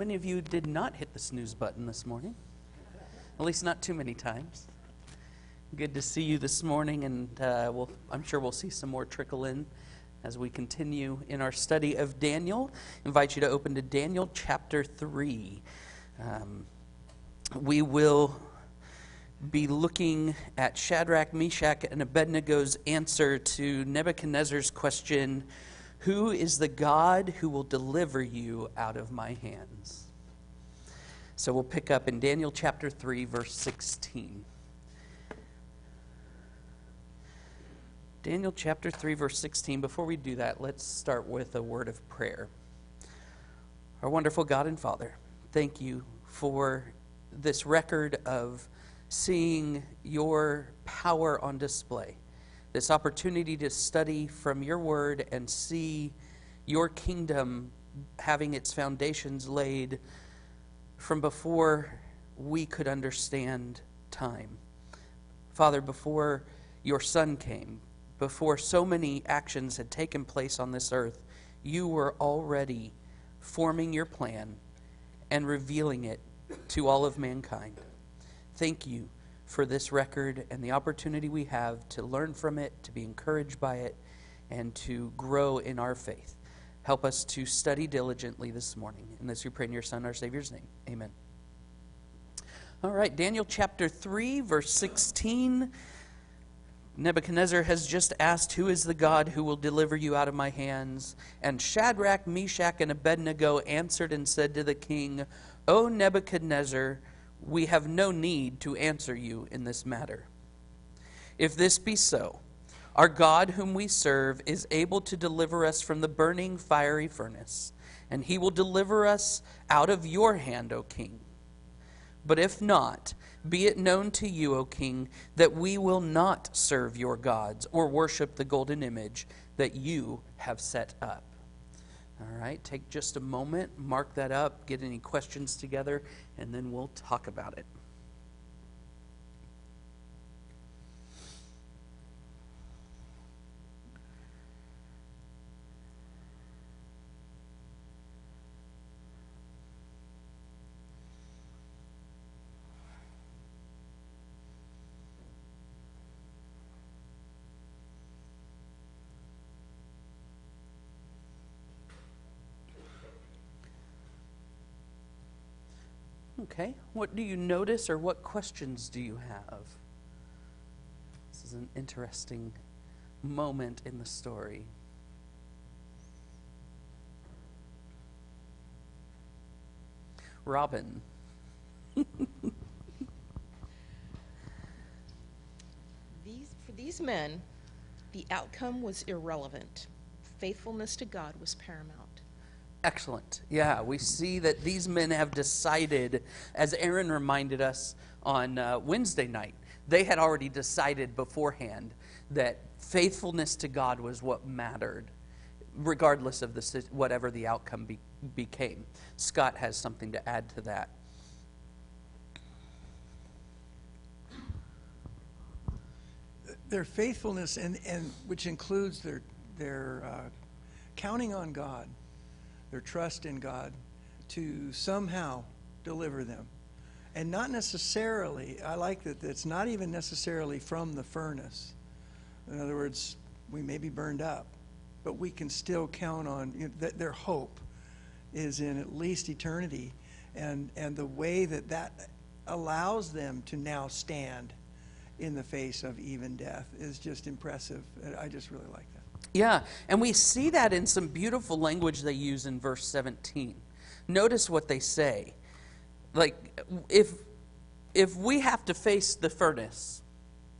Many of you did not hit the snooze button this morning, at least not too many times. Good to see you this morning, and I'm sure we'll see some more trickle in as we continue in our study of Daniel. I invite you to open to Daniel chapter 3. We will be looking at Shadrach, Meshach, and Abednego's answer to Nebuchadnezzar's question, "Who is the God who will deliver you out of my hands?" So we'll pick up in Daniel chapter 3, verse 16. Daniel chapter 3, verse 16. Before we do that, let's start with a word of prayer. Our wonderful God and Father, thank you for this record of seeing your power on display. This opportunity to study from your word and see your kingdom having its foundations laid from before we could understand time. Father, before your Son came, before so many actions had taken place on this earth, you were already forming your plan and revealing it to all of mankind. Thank you for this record and the opportunity we have to learn from it, to be encouraged by it, and to grow in our faith. Help us to study diligently this morning. In this we pray in your Son, our Savior's name. Amen. All right, Daniel chapter 3, verse 16. Nebuchadnezzar has just asked, "Who is the God who will deliver you out of my hands?" And Shadrach, Meshach, and Abednego answered and said to the king, "O Nebuchadnezzar, we have no need to answer you in this matter. If this be so, our God whom we serve is able to deliver us from the burning fiery furnace, and he will deliver us out of your hand, O king. But if not, be it known to you, O king, that we will not serve your gods or worship the golden image that you have set up." All right, take just a moment, mark that up, get any questions together, and then we'll talk about it. Okay, what do you notice or what questions do you have? This is an interesting moment in the story. Robin. For these men, the outcome was irrelevant. Faithfulness to God was paramount. Excellent. Yeah, we see that these men have decided, as Aaron reminded us on Wednesday night, they had already decided beforehand that faithfulness to God was what mattered, regardless of whatever the outcome became. Scott has something to add to that. Their faithfulness, and which includes their counting on God, their trust in God to somehow deliver them. And not necessarily, I like that it's not even necessarily from the furnace. In other words, we may be burned up, but we can still count on that their hope is in at least eternity. And the way that allows them to now stand in the face of even death is just impressive. I just really like that. Yeah, and we see that in some beautiful language they use in verse 17. Notice what they say. Like, if we have to face the furnace,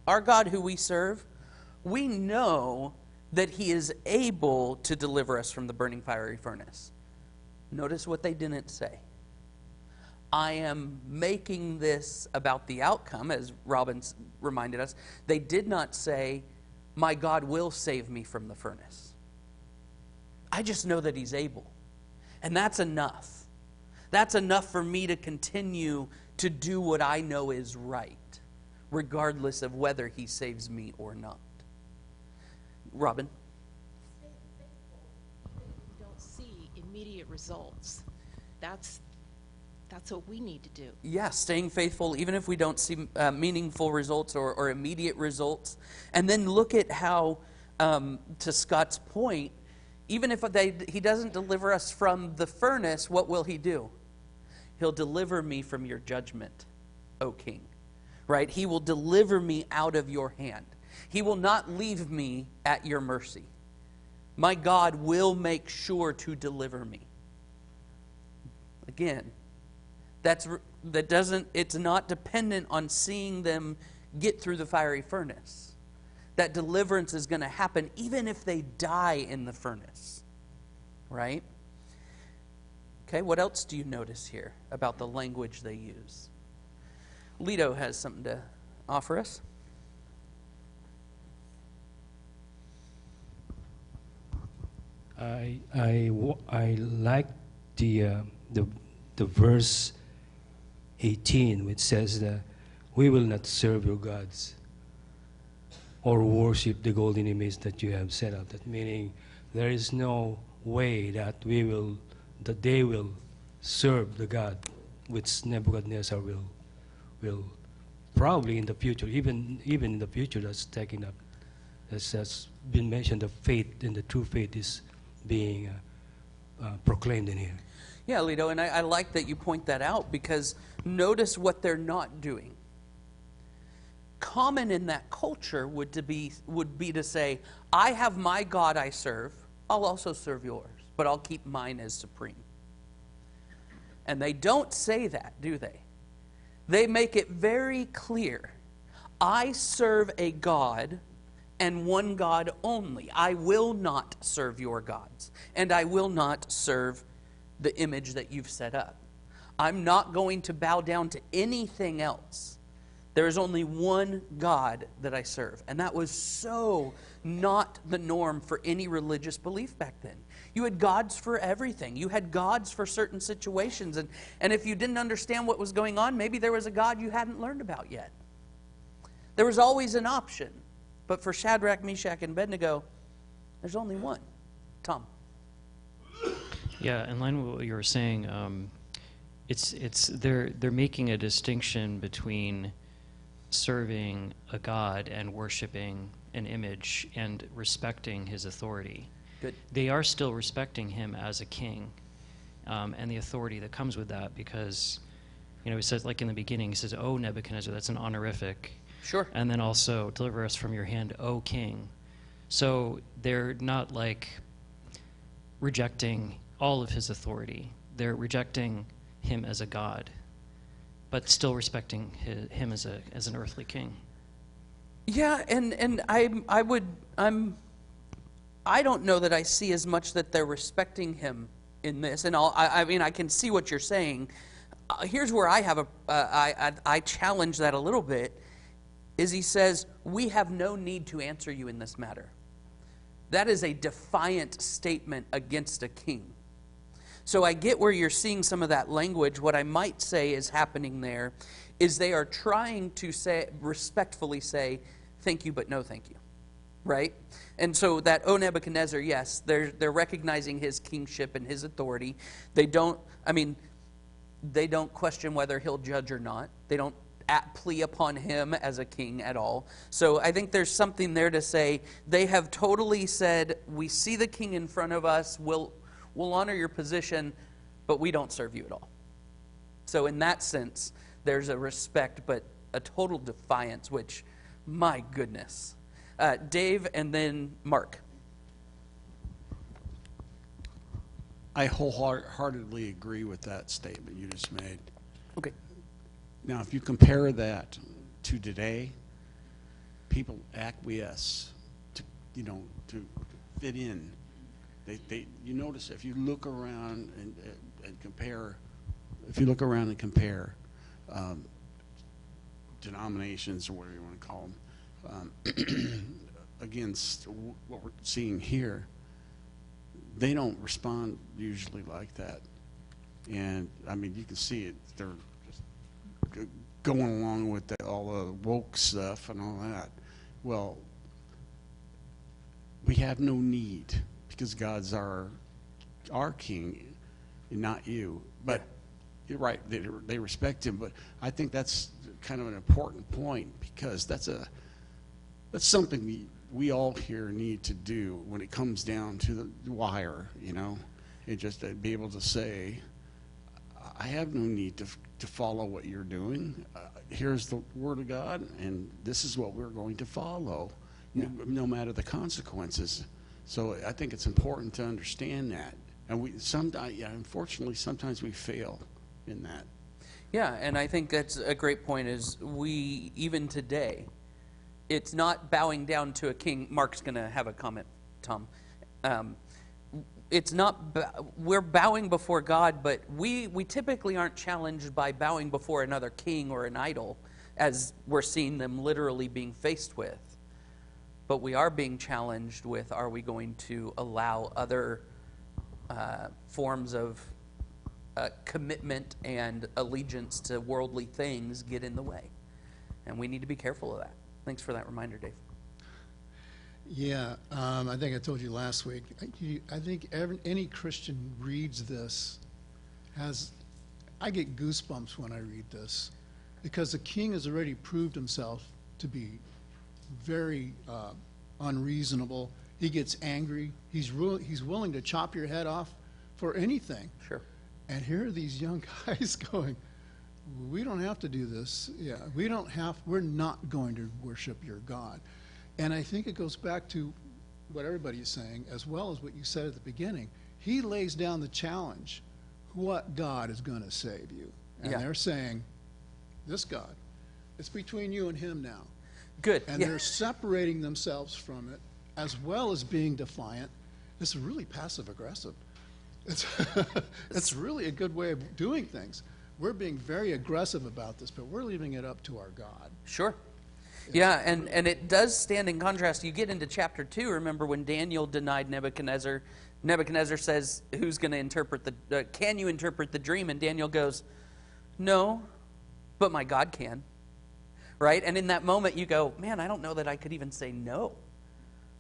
our God who we serve, we know that he is able to deliver us from the burning fiery furnace. Notice what they didn't say. I am making this about the outcome, as Robin reminded us. They did not say, my God will save me from the furnace. I just know that he's able. And that's enough. That's enough for me to continue to do what I know is right, regardless of whether he saves me or not. Robin? You don't see immediate results. That's That's what we need to do. Yeah, staying faithful, even if we don't see meaningful results or immediate results. And then look at how, to Scott's point, even if he doesn't deliver us from the furnace, what will he do? He'll deliver me from your judgment, O king. Right? He will deliver me out of your hand. He will not leave me at your mercy. My God will make sure to deliver me. Again, it's not dependent on seeing them get through the fiery furnace. That deliverance is going to happen even if they die in the furnace. Right? Okay, what else do you notice here about the language they use? Lito has something to offer us. I like the verse 18, which says that we will not serve your gods or worship the golden image that you have set up. That meaning there is no way that they will serve the God which Nebuchadnezzar will probably in the future, even in the future, that's taken up, as been mentioned, the faith and the true faith is being proclaimed in here. Yeah, Lito, and I like that you point that out, because notice what they're not doing. Common in that culture would be to say, I have my God I serve, I'll also serve yours, but I'll keep mine as supreme. And they don't say that, do they? They make it very clear. I serve a God and one God only. I will not serve your gods, and I will not serve the image that you've set up. I'm not going to bow down to anything else. There is only one God that I serve. And that was so not the norm for any religious belief back then. You had gods for everything. You had gods for certain situations. And if you didn't understand what was going on, maybe there was a God you hadn't learned about yet. There was always an option. But for Shadrach, Meshach, and Abednego, there's only one. Tom. Yeah, in line with what you were saying, they're making a distinction between serving a God and worshiping an image and respecting his authority. Good. They are still respecting him as a king, and the authority that comes with that, because, he says, like in the beginning, he says, "Oh, Nebuchadnezzar," that's an honorific. Sure. And then also, "Deliver us from your hand, O king." So they're not like rejecting all of his authority. They're rejecting him as a god, but still respecting him as an earthly king. Yeah, and I don't know that I see as much that they're respecting him in this. And I can see what you're saying. Here's where I have I challenge that a little bit. Is he says, "We have no need to answer you in this matter." That is a defiant statement against a king. So I get where you're seeing some of that language. What I might say is happening there is they are trying to respectfully say, "Thank you, but no thank you." Right? And so that, "Oh, Nebuchadnezzar," yes, they're recognizing his kingship and his authority. They don't question whether he'll judge or not. They don't plea upon him as a king at all. So I think there's something there to say they have totally said, "We see the king in front of us, we'll honor your position, but we don't serve you at all." So in that sense, there's a respect, but a total defiance, which, my goodness. Dave, and then Mark. I wholeheartedly agree with that statement you just made. Okay. Now, if you compare that to today, people acquiesce to fit in. You notice if you look around and compare, denominations, or whatever you want to call them, against what we're seeing here, they don't respond usually like that. And you can see it. They're just going along with all the woke stuff and all that. Well, we have no need, because God's our king, and not you. But you're right, they respect him, but I think that's kind of an important point, because that's something we all here need to do when it comes down to the wire, you know, and just to be able to say, I have no need to follow what you're doing. Here's the Word of God, and this is what we're going to follow, no matter the consequences. So I think it's important to understand that. And unfortunately, sometimes we fail in that. Yeah, and I think that's a great point, is we, even today, it's not bowing down to a king. Mark's going to have a comment, Tom. It's not, we're bowing before God, but we typically aren't challenged by bowing before another king or an idol, as we're seeing them literally being faced with. But we are being challenged with, are we going to allow other forms of commitment and allegiance to worldly things get in the way? And we need to be careful of that. Thanks for that reminder, Dave. Yeah, I think I told you last week. I think any Christian reads this I get goosebumps when I read this, because the king has already proved himself to be very unreasonable. He gets angry. He's willing to chop your head off for anything. Sure. And here are these young guys going, we don't have to do this. Yeah, we're not going to worship your God. And I think it goes back to what everybody is saying, as well as what you said at the beginning. He lays down the challenge. What God is going to save you? And they're saying, this God. It's between you and him now. Good. And they're separating themselves from it, as well as being defiant. It's really passive-aggressive. It's really a good way of doing things. We're being very aggressive about this, but we're leaving it up to our God. Sure. Yeah, and it does stand in contrast. You get into chapter 2, remember when Daniel denied Nebuchadnezzar. Nebuchadnezzar says, who's going to interpret can you interpret the dream? And Daniel goes, no, but my God can. Right? And in that moment you go, man, I don't know that I could even say no.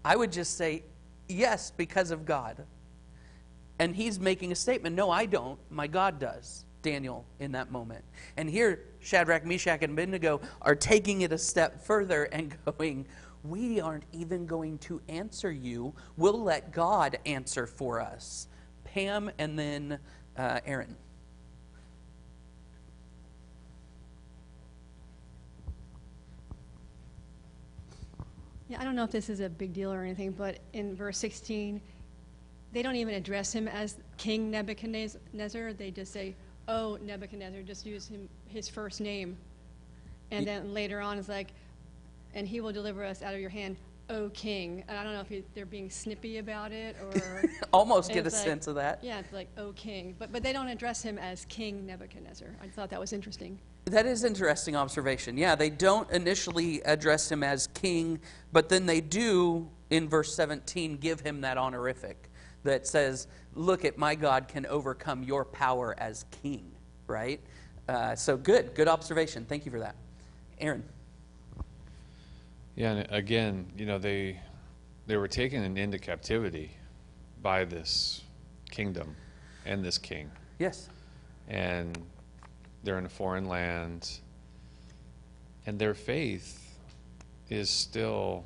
I would just say yes, because of God. And he's making a statement, no, I don't, my God does. Daniel in that moment. And here, Shadrach, Meshach, and Abednego are taking it a step further and going, we aren't even going to answer you. We'll let God answer for us. Pam and then Aaron. Yeah, I don't know if this is a big deal or anything, but in verse 16, they don't even address him as King Nebuchadnezzar. They just say, oh, Nebuchadnezzar, just use his first name. And then later on it's like, and he will deliver us out of your hand, O king. And I don't know if they're being snippy about it or... Almost get a sense of that. Yeah, it's like, O king. But they don't address him as King Nebuchadnezzar. I thought that was interesting. That is interesting observation. Yeah, they don't initially address him as king, but then they do, in verse 17, give him that honorific that says, look at my God can overcome your power as king, right? So good observation. Thank you for that. Aaron. Yeah, and again, you know, they were taken into captivity by this kingdom and this king. Yes. And they're in a foreign land, and their faith is still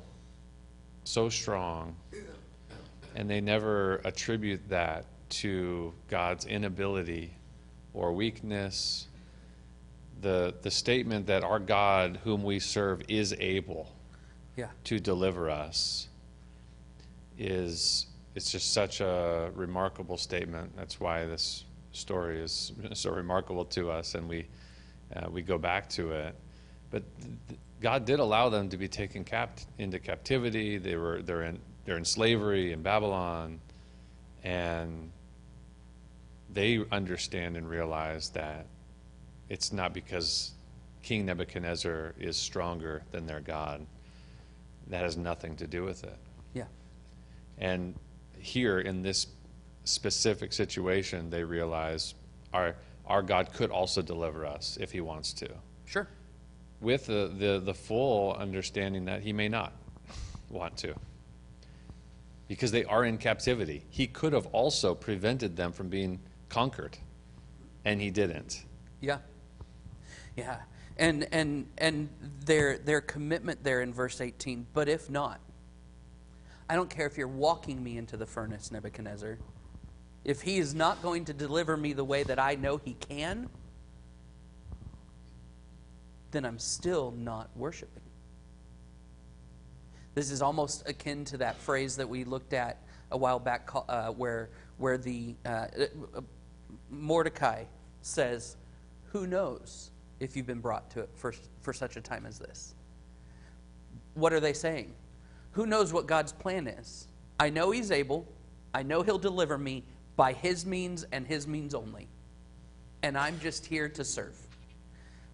so strong, and they never attribute that to God's inability or weakness. The statement that our God whom we serve is able to deliver us it's just such a remarkable statement. That's why this story is so remarkable to us, and we go back to it. But God did allow them to be taken into captivity. They're in slavery in Babylon, and they understand and realize that it's not because King Nebuchadnezzar is stronger than their God. That has nothing to do with it. Yeah. And here in this specific situation, they realize our God could also deliver us if he wants to. Sure. With the full understanding that he may not want to. Because they are in captivity. He could have also prevented them from being conquered, and he didn't. Yeah. Yeah. And their commitment there in verse 18, but if not, I don't care if you're walking me into the furnace, Nebuchadnezzar. If he is not going to deliver me the way that I know he can, then I'm still not worshiping. This is almost akin to that phrase that we looked at a while back where the Mordecai says, who knows if you've been brought to it for such a time as this? What are they saying? Who knows what God's plan is? I know he's able. I know he'll deliver me by his means and his means only. And I'm just here to serve.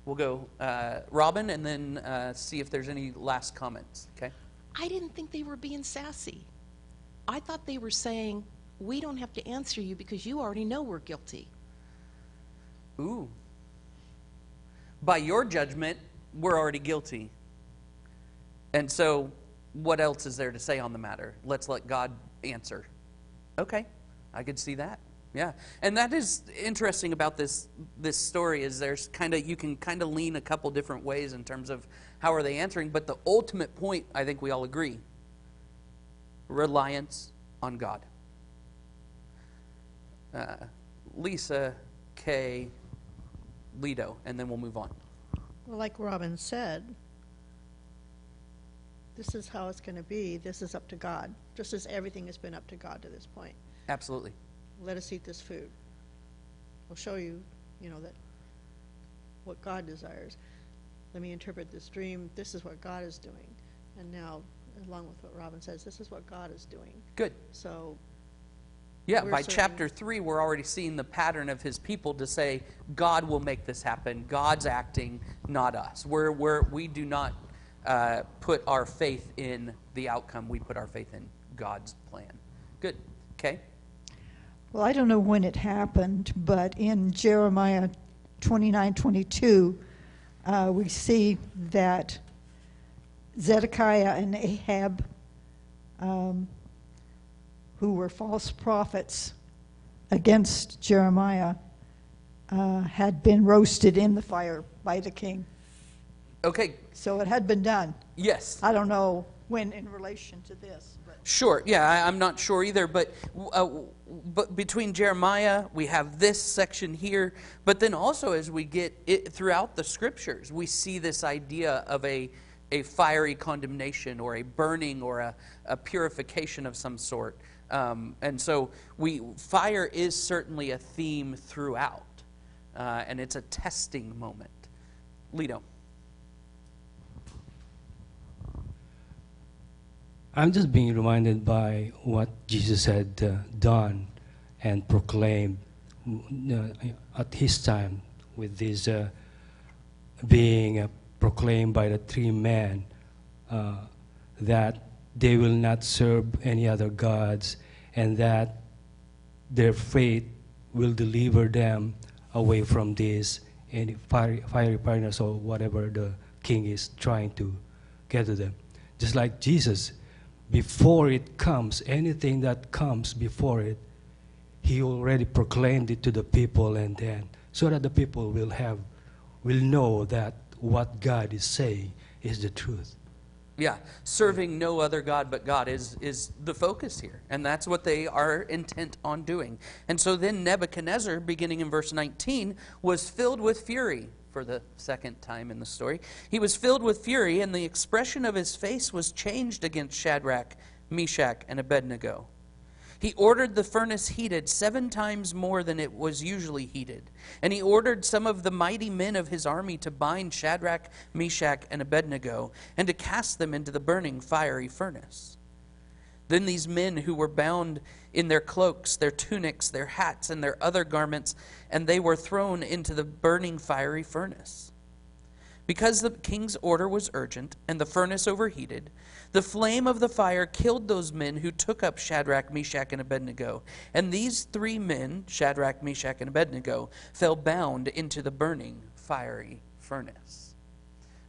We'll go Robin and then see if there's any last comments. Okay? I didn't think they were being sassy. I thought they were saying, we don't have to answer you because you already know we're guilty. Ooh. By your judgment, we're already guilty. And so, what else is there to say on the matter? Let's let God answer. Okay, I could see that. Yeah, and that is interesting about this story is there's you can kind of lean a couple different ways in terms of how are they answering, but the ultimate point, I think we all agree, reliance on God. Lisa, Kay, Lido, and then we'll move on. Well, like Robin said, this is how it's going to be. This is up to God, just as everything has been up to God to this point. Absolutely. Let us eat this food. We'll show you, that what God desires. Let me interpret this dream. This is what God is doing. And now, along with what Robin says, this is what God is doing. Good. So, yeah, by chapter 3, we're already seeing the pattern of his people to say, God will make this happen. God's acting, not us. We do not put our faith in the outcome. We put our faith in God's plan. Good. Okay. Well, I don't know when it happened, but in Jeremiah 29:22, we see that Zedekiah and Ahab, who were false prophets against Jeremiah, had been roasted in the fire by the king. Okay. So it had been done. Yes. I don't know when in relation to this. But. Sure. Yeah, I'm not sure either. But between Jeremiah, we have this section here. But then also as we get it throughout the scriptures, we see this idea of a fiery condemnation or a burning or a purification of some sort. And so fire is certainly a theme throughout. And it's a testing moment. Lido. I'm just being reminded by what Jesus had done and proclaimed at his time with this being proclaimed by the three men that they will not serve any other gods and that their faith will deliver them away from this any fiery furnace or whatever the king is trying to get to them. Just like Jesus, before it comes, anything that comes before it, he already proclaimed it to the people, and then so that the people will know that what God is saying is the truth. Yeah, serving no other God but God is the focus here, and that's what they are intent on doing. And so then Nebuchadnezzar, beginning in verse 19, was filled with fury. For the second time in the story, he was filled with fury, and the expression of his face was changed against Shadrach, Meshach, and Abednego. He ordered the furnace heated 7 times more than it was usually heated, and he ordered some of the mighty men of his army to bind Shadrach, Meshach, and Abednego, and to cast them into the burning fiery furnace. Then these men who were bound in their cloaks, their tunics, their hats, and their other garments, and they were thrown into the burning fiery furnace. Because the king's order was urgent, and the furnace overheated, the flame of the fire killed those men who took up Shadrach, Meshach, and Abednego. And these 3 men, Shadrach, Meshach, and Abednego, fell bound into the burning fiery furnace.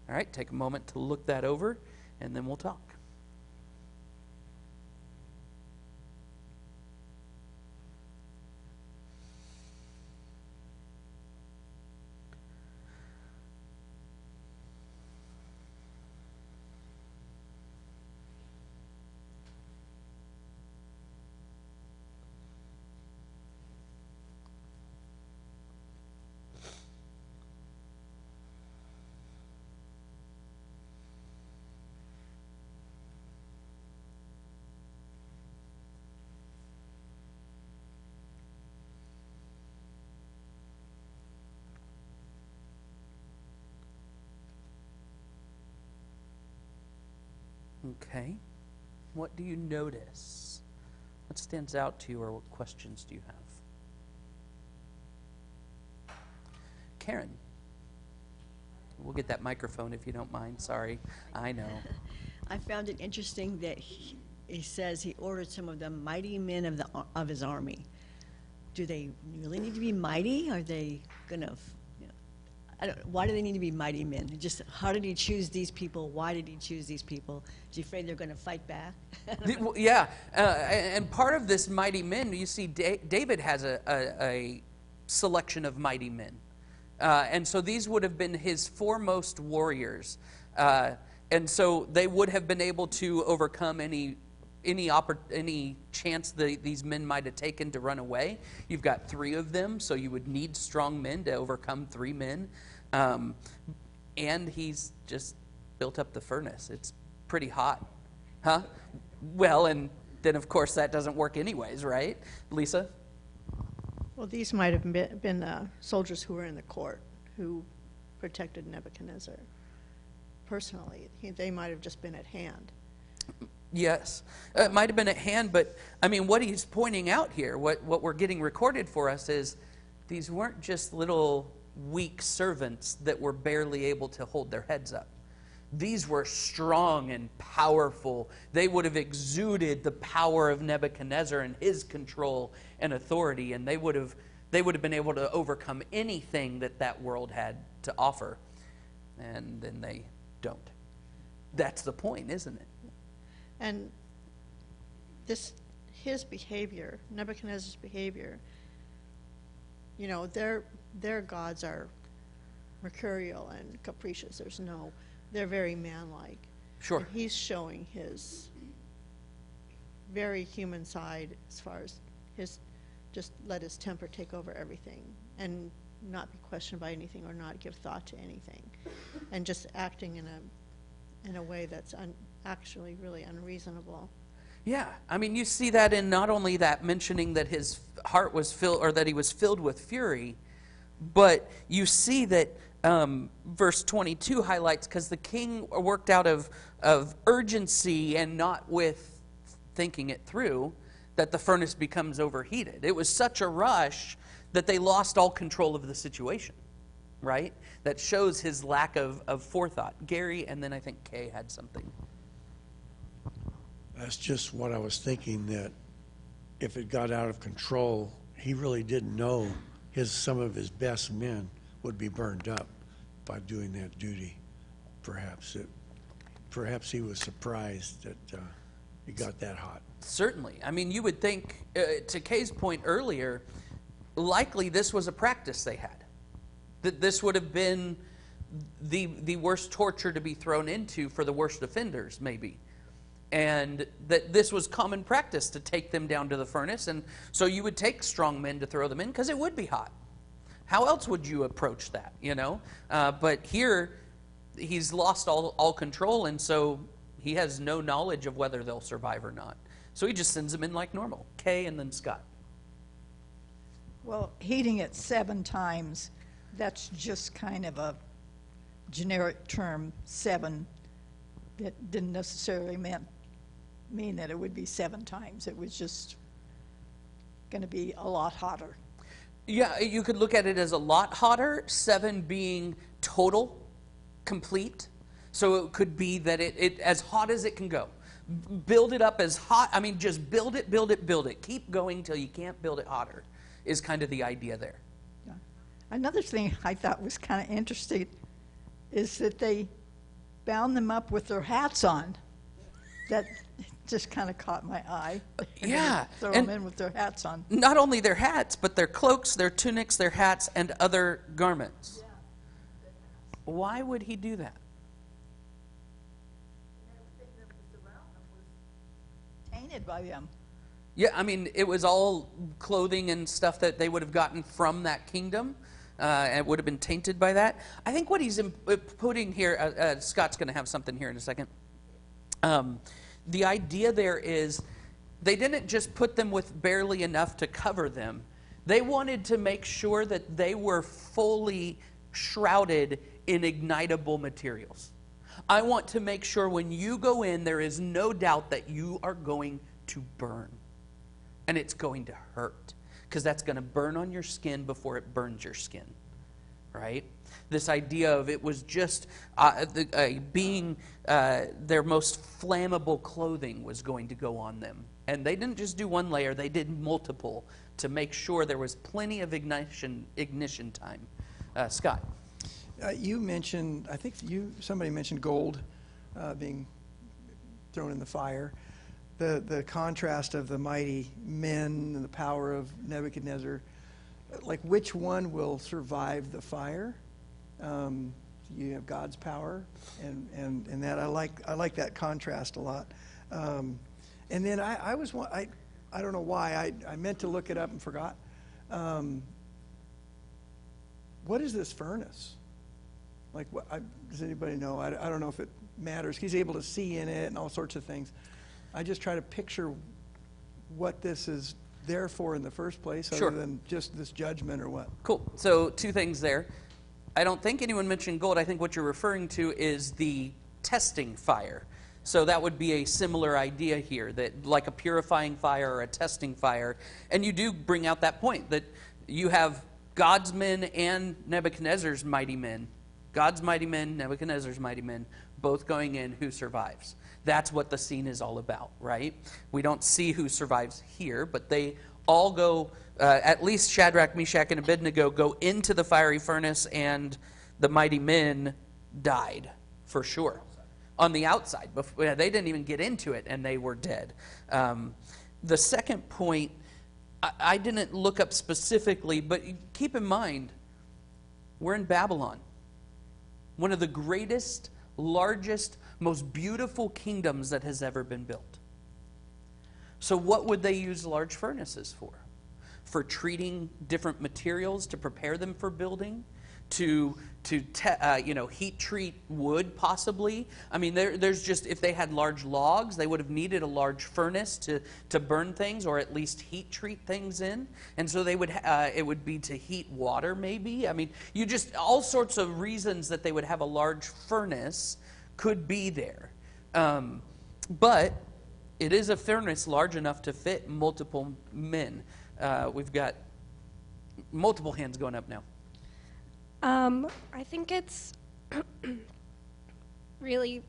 All right, take a moment to look that over, and then we'll talk. Okay. What do you notice? What stands out to you, or what questions do you have? Karen. We'll get that microphone if you don't mind. Sorry. I know. I found it interesting that he says he ordered some of the mighty men of his army. Do they really need to be mighty? Are they gonna, why do they need to be mighty men? Just how did he choose these people? Why did he choose these people? Is he afraid they're gonna fight back? Yeah, and part of this mighty men, you see, David has a selection of mighty men. And so these would have been his foremost warriors. And so they would have been able to overcome any chance that these men might have taken to run away. You've got 3 of them, so you would need strong men to overcome 3 men. And he's just built up the furnace. It's pretty hot. Huh? Well, and then of course that doesn't work anyways, right? Lisa? Well, these might have been soldiers who were in the court who protected Nebuchadnezzar. Personally, they might have just been at hand. Yes, it might have been at hand, but I mean, what he's pointing out here, what we're getting recorded for us is these weren't just little weak servants that were barely able to hold their heads up. These were strong and powerful. They would have exuded the power of Nebuchadnezzar and his control and authority, and they would have been able to overcome anything that world had to offer. And then they don't. That's the point, isn't it? And his behavior, Nebuchadnezzar's behavior, their gods are mercurial and capricious. They're very manlike. Sure. And he's showing his very human side as far as just let his temper take over everything and not be questioned by anything or not give thought to anything, and just acting in a way that's actually really unreasonable. Yeah, I mean, you see that in not only that mentioning that his heart was filled, or that he was filled with fury, but you see that verse 22 highlights, because the king worked out of urgency and not with thinking it through, that the furnace becomes overheated. It was such a rush that they lost all control of the situation, right? That shows his lack of forethought. Gary, and then I think Kay had something. That's just what I was thinking, that if it got out of control, he really didn't know some of his best men would be burned up by doing that duty. Perhaps he was surprised that it got that hot. Certainly. I mean, you would think, to Kay's point earlier, likely this was a practice they had. That this would have been the worst torture to be thrown into for the worst offenders, maybe. And that this was common practice to take them down to the furnace. And so you would take strong men to throw them in because it would be hot. How else would you approach that, But here, he's lost all control, and so he has no knowledge of whether they'll survive or not. So he just sends them in like normal. Kay and then Scott. Well, heating it 7 times, that's just kind of a generic term, 7, that didn't necessarily mean that it would be 7 times. It was just going to be a lot hotter. Yeah, you could look at it as a lot hotter, 7 being total, complete. So it could be that it as hot as it can go. Build it up as hot. I mean, just build it, build it, build it. Keep going till you can't build it hotter is kind of the idea there. Yeah. Another thing I thought was kind of interesting is that they bound them up with their hats on. That just kind of caught my eye. Yeah. Throw them in with their hats on. Not only their hats, but their cloaks, their tunics, their hats, and other garments. Yeah. Why would he do that? Tainted by them. Yeah, I mean, it was all clothing and stuff that they would have gotten from that kingdom. And it would have been tainted by that. I think what he's putting here, Scott's going to have something here in a second. The idea there is they didn't just put them with barely enough to cover them. They wanted to make sure that they were fully shrouded in ignitable materials. I want to make sure when you go in, there is no doubt that you are going to burn. And it's going to hurt, because that's going to burn on your skin before it burns your skin, right? This idea of it was just being their most flammable clothing was going to go on them. And they didn't just do one layer, they did multiple to make sure there was plenty of ignition time. Scott? You mentioned, I think somebody mentioned gold being thrown in the fire. The contrast of the mighty men and the power of Nebuchadnezzar, like which one will survive the fire? You have God's power, and that I like that contrast a lot. And then I don't know why I meant to look it up and forgot. What is this furnace? Like, does anybody know? I don't know if it matters. He's able to see in it and all sorts of things. I just try to picture what this is there for in the first place, Sure. other than just this judgment or what. Cool. So 2 things there. I don't think anyone mentioned gold. I think what you're referring to is the testing fire. So that would be a similar idea here, that like a purifying fire or a testing fire. And you do bring out that point that you have God's men and Nebuchadnezzar's mighty men. God's mighty men, Nebuchadnezzar's mighty men, both going in. Who survives? That's what the scene is all about, right? We don't see who survives here, but they all go, at least Shadrach, Meshach, and Abednego go into the fiery furnace, and the mighty men died, for sure. On the outside. They didn't even get into it, and they were dead. The second point, I didn't look up specifically, but keep in mind, we're in Babylon. One of the greatest, largest, most beautiful kingdoms that has ever been built. So what would they use large furnaces for? For treating different materials to prepare them for building? To heat treat wood, possibly. I mean, there's just, if they had large logs, they would have needed a large furnace to burn things, or at least heat treat things in. And so they would, it would be to heat water, maybe. I mean, all sorts of reasons that they would have a large furnace could be there. But it is a furnace large enough to fit multiple men. We've got multiple hands going up now. I think it's really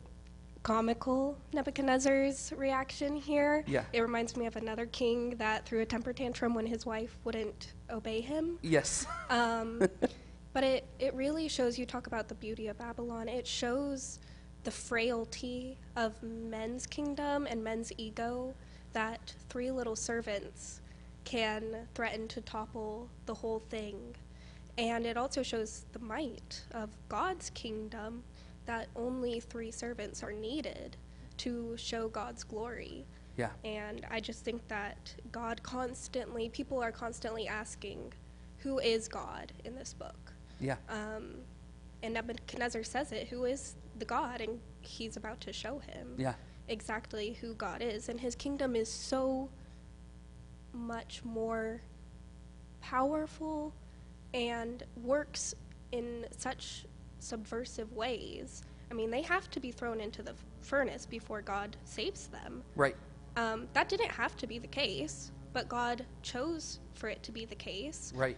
comical, Nebuchadnezzar's reaction here. Yeah. It reminds me of another king that threw a temper tantrum when his wife wouldn't obey him. Yes. But it really shows, you talk about the beauty of Babylon, it shows the frailty of men's kingdom and men's ego, that 3 little servants can threaten to topple the whole thing. And it also shows the might of God's kingdom, that only 3 servants are needed to show God's glory. Yeah. And I just think that people are constantly asking, who is God in this book? Yeah. And Nebuchadnezzar says it, who is the God? And he's about to show him exactly who God is. And his kingdom is so much more powerful and works in such subversive ways. I mean, they have to be thrown into the furnace before God saves them. Right. That didn't have to be the case, but God chose for it to be the case. Right.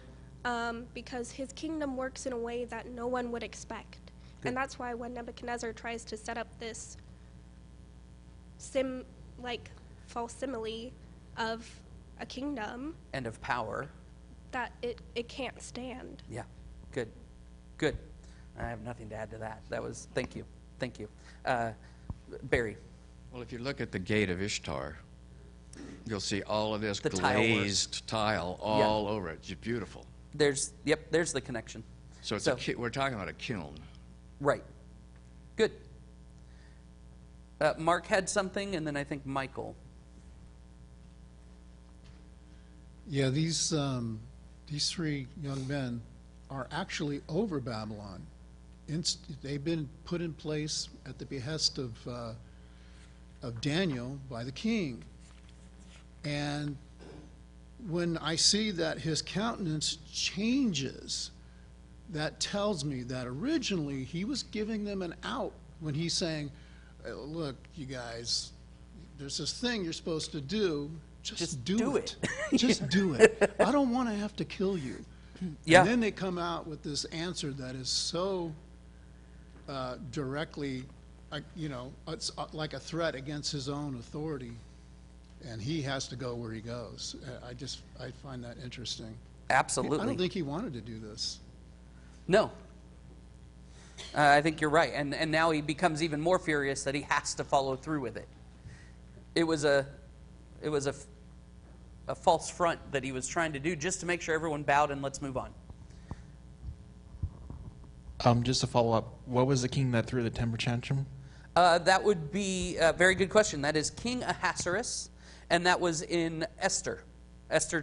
Because his kingdom works in a way that no one would expect. Good. And that's why when Nebuchadnezzar tries to set up this false simile of a kingdom And of power. that it can't stand. Yeah. Good. Good. I have nothing to add to that. Thank you. Thank you. Barry. Well, if you look at the gate of Ishtar, you'll see all of this The tile work. glazed tile all over it. It's beautiful. There's the connection. So we're talking about a kiln. Right. Good. Mark had something, and then I think Michael. Yeah, these 3 young men are actually over Babylon. They've been put in place at the behest of Daniel by the king. And when I see that his countenance changes, that tells me that originally he was giving them an out when he's saying, look, you guys, there's this thing you're supposed to do. Just do it. Just do it. I don't want to have to kill you. Yeah. And then they come out with this answer that is so directly, it's like a threat against his own authority, and he has to go where he goes. I find that interesting. Absolutely. I don't think he wanted to do this. No. I think you're right. And now he becomes even more furious that he has to follow through with it. It was a false front that he was trying to do just to make sure everyone bowed and let's move on. Just to follow up, what was the king that threw the temper tantrum? That would be a very good question. That is King Ahasuerus, and that was in Esther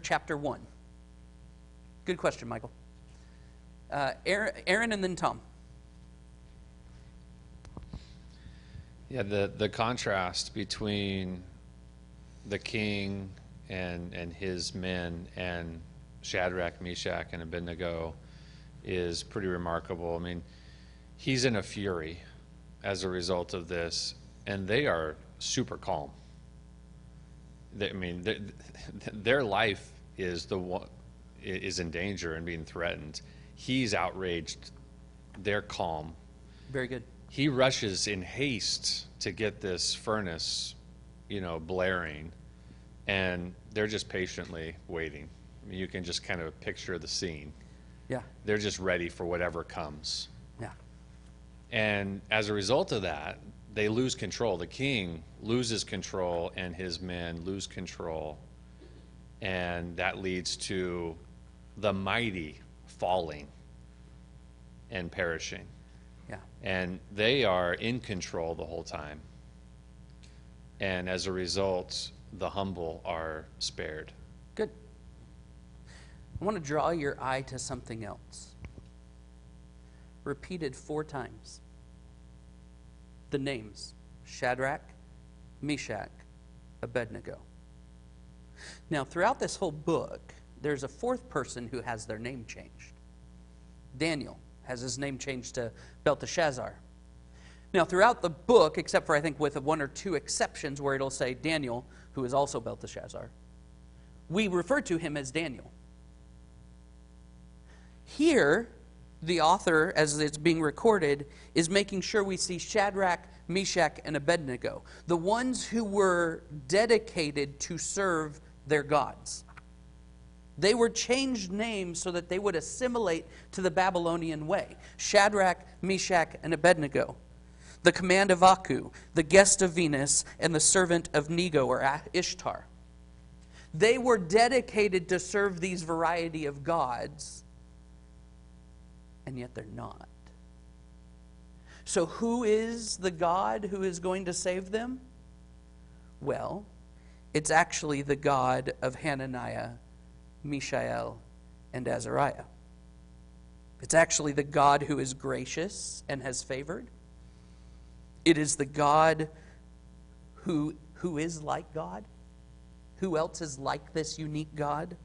chapter 1. Good question, Michael. Aaron and then Tom. Yeah, the contrast between the king and his men and Shadrach, Meshach, and Abednego is pretty remarkable. I mean, he's in a fury as a result of this, and they are super calm. Their life is in danger and being threatened. He's outraged. They're calm. Very good. He rushes in haste to get this furnace, blaring, and they're just patiently waiting. I mean, you can just kind of picture the scene. Yeah. They're just ready for whatever comes. Yeah. And as a result of that, they lose control. The king loses control, and his men lose control. And that leads to the mighty falling and perishing. Yeah. And they are in control the whole time. And as a result, the humble are spared. Good. I want to draw your eye to something else. Repeated 4 times. The names Shadrach, Meshach, Abednego. Now, throughout this whole book, there's a 4th person who has their name changed. Daniel has his name changed to Belteshazzar. Now, throughout the book, except for I think with 1 or 2 exceptions where it'll say Daniel, who is also Belteshazzar, we refer to him as Daniel. Here, the author, as it's being recorded, is making sure we see Shadrach, Meshach, and Abednego, the ones who were dedicated to serve their gods. They were changed names so that they would assimilate to the Babylonian way. Shadrach, Meshach, and Abednego. The command of Aku, the guest of Venus, and the servant of Nego or Ishtar. They were dedicated to serve these variety of gods, and yet they're not. So who is the God who is going to save them? Well, it's actually the God of Hananiah, Mishael, and Azariah. It's actually the God who is gracious and has favored. It is the God who is like God. Who else is like this unique God?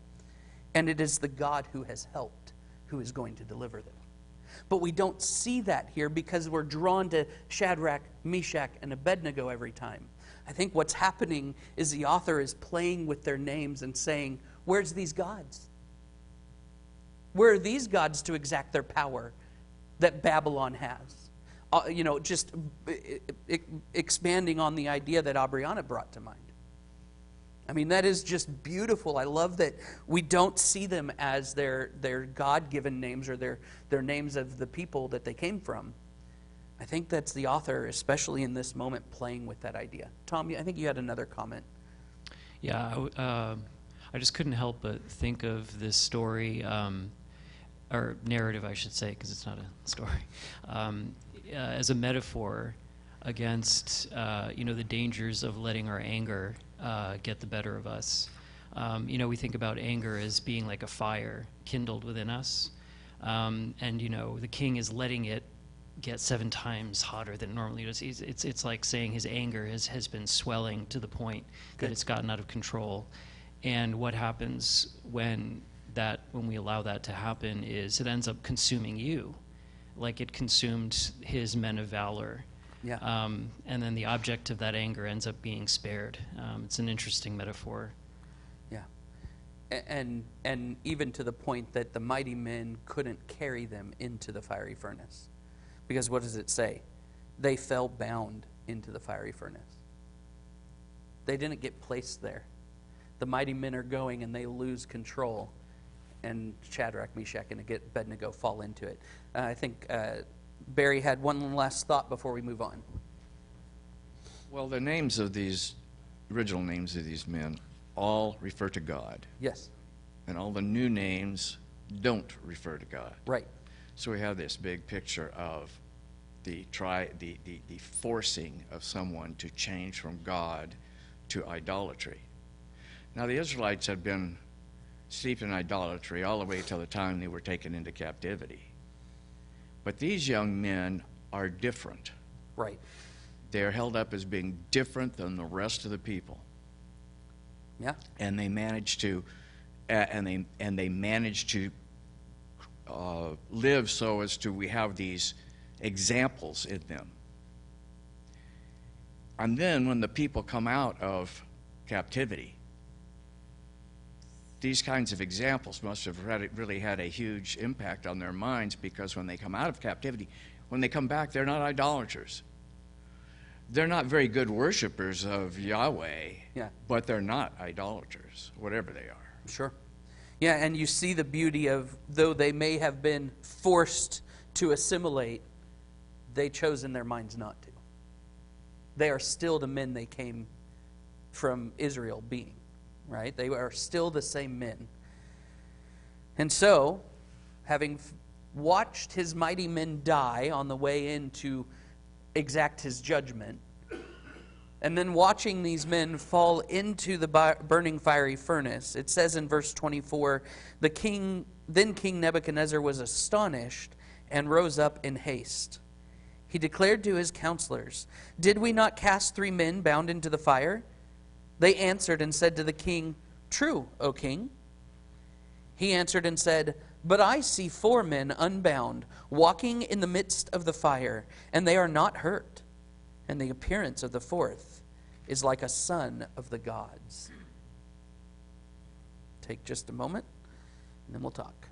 And it is the God who has helped, who is going to deliver them. But we don't see that here because we're drawn to Shadrach, Meshach, and Abednego every time. I think what's happening is the author is playing with their names and saying, where's these gods? Where are these gods to exact their power that Babylon has? Just expanding on the idea that Aubriana brought to mind. I mean, that is just beautiful. I love that we don't see them as their God-given names or their names of the people that they came from. I think that's the author, especially in this moment, playing with that idea. Tom, I think you had another comment. Yeah, I just couldn't help but think of this story, or narrative, I should say, because it's not a story, as a metaphor against the dangers of letting our anger get the better of us. We think about anger as being like a fire kindled within us, and the king is letting it get 7 times hotter than it normally does. It's like saying his anger has been swelling to the point that it's gotten out of control. And what happens when we allow that to happen is it ends up consuming you, like it consumed his men of valor. Yeah. And then the object of that anger ends up being spared. It's an interesting metaphor. Yeah. And even to the point that the mighty men couldn't carry them into the fiery furnace. Because what does it say? They fell bound into the fiery furnace. They didn't get placed there. The mighty men are going and they lose control. And Shadrach, Meshach, and Abednego fall into it. I think Barry had one last thought before we move on. Well, the names of these, original names of these men, all refer to God. Yes. And all the new names don't refer to God. Right. So we have this big picture of the forcing of someone to change from God to idolatry. Now, the Israelites had been steeped in idolatry all the way till the time they were taken into captivity. But these young men are different. Right. They're held up as being different than the rest of the people. Yeah. And they manage to, they manage to live so as to we have these examples in them. And then when the people come out of captivity, these kinds of examples must have really had a huge impact on their minds, because when they come out of captivity, when they come back, they're not idolaters. They're not very good worshipers of Yahweh, yeah, but they're not idolaters, whatever they are. Sure. Yeah, and you see the beauty of, though they may have been forced to assimilate, they chose in their minds not to. They are still the men they came from Israel being, right? They are still the same men. And so, having watched his mighty men die on the way in to exact his judgment, and then watching these men fall into the burning fiery furnace, it says in verse 24, then King Nebuchadnezzar was astonished and rose up in haste. He declared to his counselors, "Did we not cast 3 men bound into the fire?" They answered and said to the king, "True, O king." He answered and said, "But I see 4 men unbound, walking in the midst of the fire, and they are not hurt. And the appearance of the 4th is like a son of the gods." Take just a moment, and then we'll talk.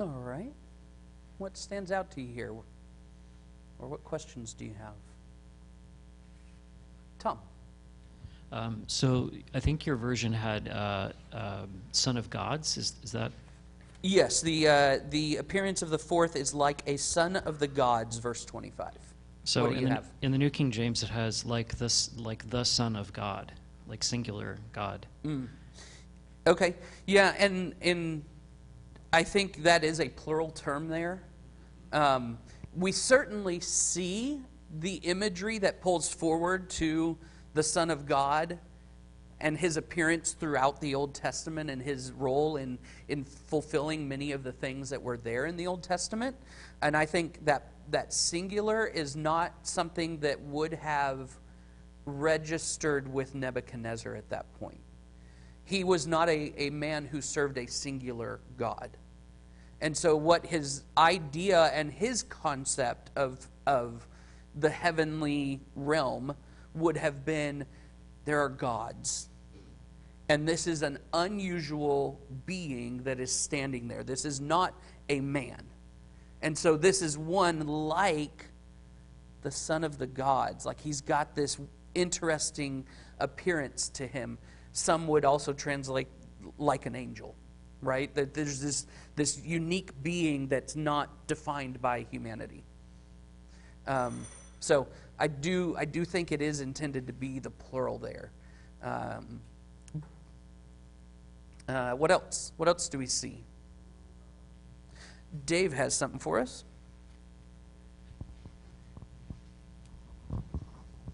All right. What stands out to you here? Or what questions do you have? Tom. So I think your version had son of gods. Is that? Yes, the appearance of the 4th is like a son of the gods, verse 25. So what do you have? In the New King James, it has like the Son of God, like singular God. Okay, yeah, and I think that is a plural term there. We certainly see the imagery that pulls forward to the Son of God and his appearance throughout the Old Testament and his role in fulfilling many of the things that were there in the Old Testament. And I think that singular is not something that would have registered with Nebuchadnezzar at that point. He was not a man who served a singular God. And so what his idea and his concept of the heavenly realm would have been, there are gods. And this is an unusual being that is standing there. This is not a man. And so this is one like the son of the gods. Like he's got this interesting appearance to him. Some would also translate like an angel. right? That there's this unique being that's not defined by humanity. So I do think it is intended to be the plural there. What else? What else do we see? Dave has something for us.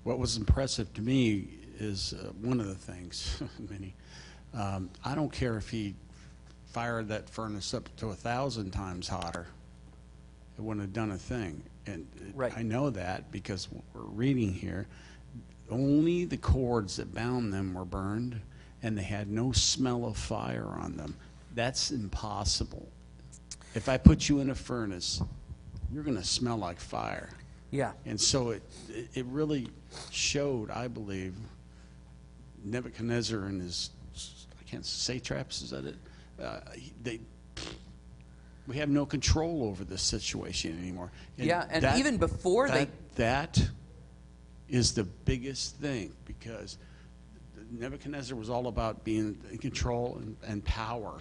What was impressive to me is one of the things, many. I don't care if he fired that furnace up to 1,000 times hotter. It wouldn't have done a thing. And Right. I know that because we're reading here. Only the cords that bound them were burned, and they had no smell of fire on them. That's impossible. If I put you in a furnace, you're going to smell like fire. Yeah. And so it really showed, I believe, Nebuchadnezzar and his, I can't say satraps, is that it? We have no control over this situation anymore. And even before that is the biggest thing, because Nebuchadnezzar was all about being in control and power,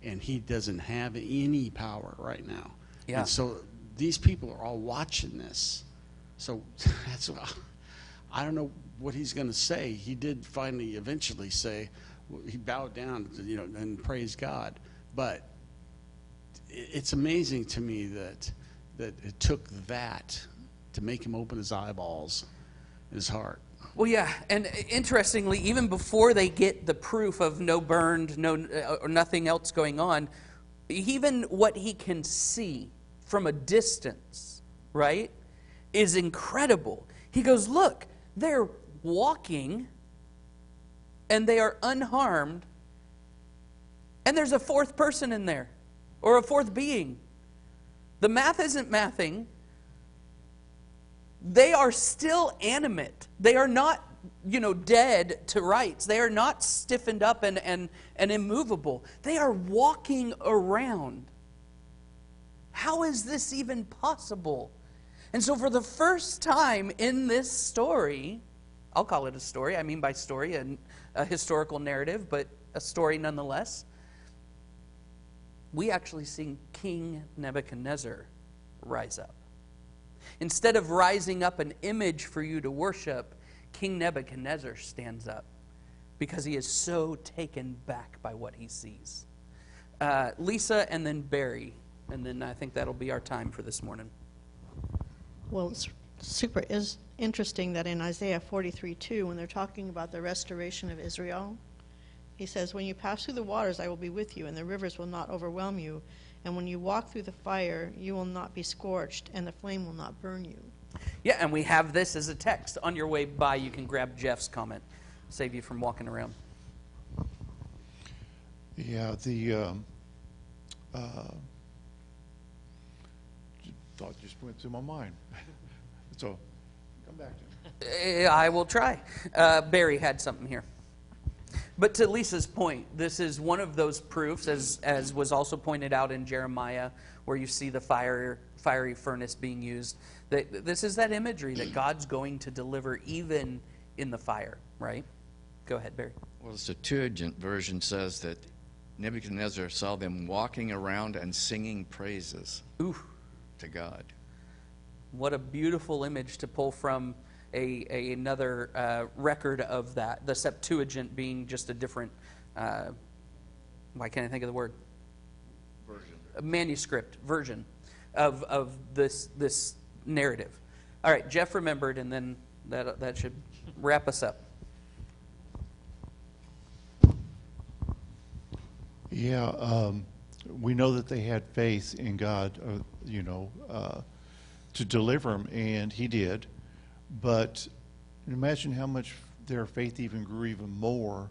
and he doesn't have any power right now. Yeah. And so these people are all watching this. So that's I don't know what he's going to say. He did finally eventually say, he bowed down, and praised God. But it's amazing to me that it took that to make him open his eyeballs, his heart. Well, yeah, and interestingly, even before they get the proof of no burned, or nothing else going on, even what he can see from a distance, right, is incredible. He goes, look, they're walking, and they are unharmed, and there's a fourth person in there, or a fourth being. The math isn't mathing. They are still animate. They are not, dead to rights. They are not stiffened up and immovable. They are walking around. How is this even possible? And so for the first time in this story, I'll call it a story. I mean by story a historical narrative, but a story nonetheless. We actually see King Nebuchadnezzar rise up. Instead of rising up an image for you to worship, King Nebuchadnezzar stands up because he is so taken back by what he sees. Lisa and then Barry, and then I think that'll be our time for this morning. Well, it's super interesting that in Isaiah 43:2, when they're talking about the restoration of Israel, he says, when you pass through the waters, I will be with you, and the rivers will not overwhelm you. And when you walk through the fire, you will not be scorched, and the flame will not burn you. Yeah, and we have this as a text. On your way by, you can grab Jeff's comment. Save you from walking around. Yeah, thought just went through my mind. So, come back to me. I will try. Barry had something here. But to Lisa's point, this is one of those proofs, as was also pointed out in Jeremiah, where you see the fiery furnace being used. That this is that imagery that God's going to deliver even in the fire, right? Go ahead, Barry. Well, the Septuagint version says that Nebuchadnezzar saw them walking around and singing praises to God. What a beautiful image to pull from another record of that. The Septuagint being just a different, why can't I think of the word? Version. A manuscript version of this narrative. All right, Jeff remembered, and then that should wrap us up. Yeah, we know that they had faith in God, to deliver them, and He did. But imagine how much their faith even grew even more,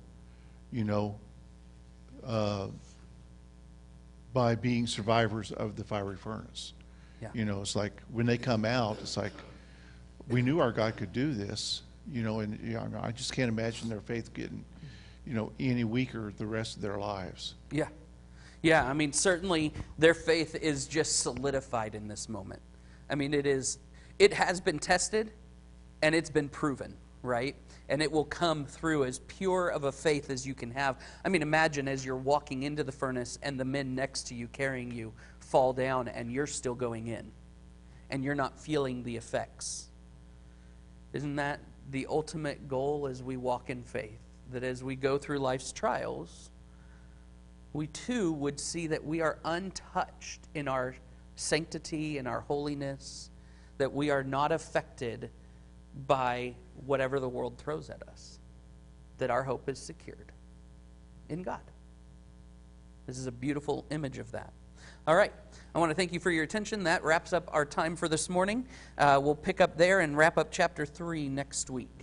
by being survivors of the fiery furnace. Yeah. It's like when they come out, it's like we knew our God could do this, and I just can't imagine their faith getting, any weaker the rest of their lives. Yeah. Yeah, I mean, certainly their faith is just solidified in this moment. I mean, it has been tested, and it's been proven. right? And it will come through as pure of a faith as you can have. I mean, imagine as you're walking into the furnace and the men next to you carrying you fall down and you're still going in and you're not feeling the effects. Isn't that the ultimate goal as we walk in faith? That as we go through life's trials, we too would see that we are untouched in our sanctity and our holiness, that we are not affected by whatever the world throws at us, that our hope is secured in God. This is a beautiful image of that. All right, I want to thank you for your attention. That wraps up our time for this morning. We'll pick up there and wrap up chapter 3 next week.